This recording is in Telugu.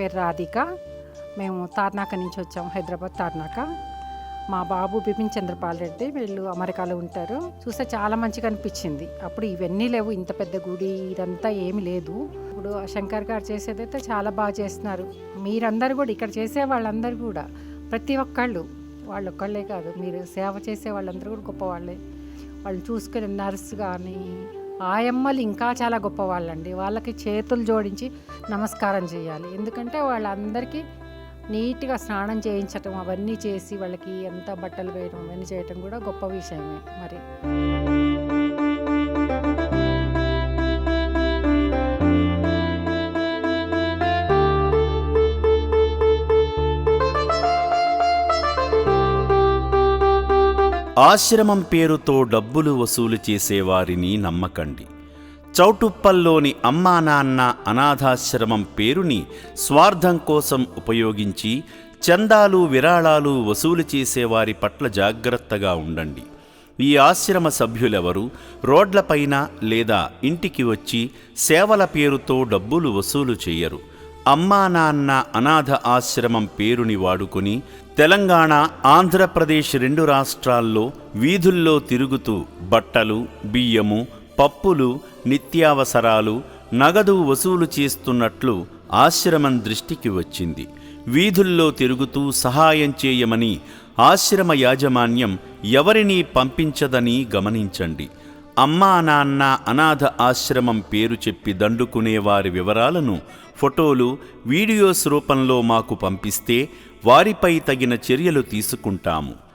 పేరు రాధిక. మేము తార్నాక నుంచి వచ్చాము, హైదరాబాద్ తార్నాక. మా బాబు బిపిన్ చంద్రపాల్ రెడ్డి, వీళ్ళు అమెరికాలో ఉంటారు. చూస్తే చాలా మంచిగా అనిపించింది. అప్పుడు ఇవన్నీ లేవు, ఇంత పెద్ద గుడి ఇదంతా ఏమి లేదు. ఇప్పుడు శంకర్ గారు చేసేదైతే చాలా బాగా చేస్తున్నారు. మీరందరూ కూడా ఇక్కడ చేసే వాళ్ళందరూ కూడా ప్రతి ఒక్కళ్ళు, వాళ్ళు ఒక్కళ్ళే కాదు, మీరు సేవ చేసే వాళ్ళందరూ కూడా గొప్పవాళ్ళే. వాళ్ళు చూసుకునే నర్స్ కానీ ఆయమ్మలు ఇంకా చాలా గొప్పవాళ్ళండి. వాళ్ళకి చేతులు జోడించి నమస్కారం చేయాలి. ఎందుకంటే వాళ్ళందరికీ నీట్గా స్నానం చేయించటం అవన్నీ చేసి వాళ్ళకి ఎంత బట్టలు వేయడం అవన్నీ చేయటం కూడా గొప్ప విషయమే. మరి ఆశ్రమం పేరుతో డబ్బులు వసూలు చేసేవారిని నమ్మకండి. చౌటుప్పల్లోని అమ్మా నాన్న అనాథాశ్రమం పేరుని స్వార్థం కోసం ఉపయోగించి చందాలు విరాళాలు వసూలు చేసేవారి పట్ల జాగ్రత్తగా ఉండండి. ఈ ఆశ్రమ సభ్యులెవరూ రోడ్లపైన లేదా ఇంటికి వచ్చి సేవల పేరుతో డబ్బులు వసూలు చేయరు. అమ్మా నాన్న అనాథ ఆశ్రమం పేరుని వాడుకొని తెలంగాణ, ఆంధ్రప్రదేశ్ 2 రాష్ట్రాల్లో వీధుల్లో తిరుగుతూ బట్టలు, బియ్యము, పప్పులు, నిత్యావసరాలు, నగదు వసూలు చేస్తున్నట్లు ఆశ్రమం దృష్టికి వచ్చింది. వీధుల్లో తిరుగుతూ సహాయం చేయమని ఆశ్రమ యాజమాన్యం ఎవరినీ పంపించదని గమనించండి. అమ్మా నాన్న అనాథ ఆశ్రమం పేరు చెప్పి దండుకునే వారి వివరాలను ఫోటోలు, వీడియోస్ రూపంలో మాకు పంపిస్తే వారిపై తగిన చర్యలు తీసుకుంటాము.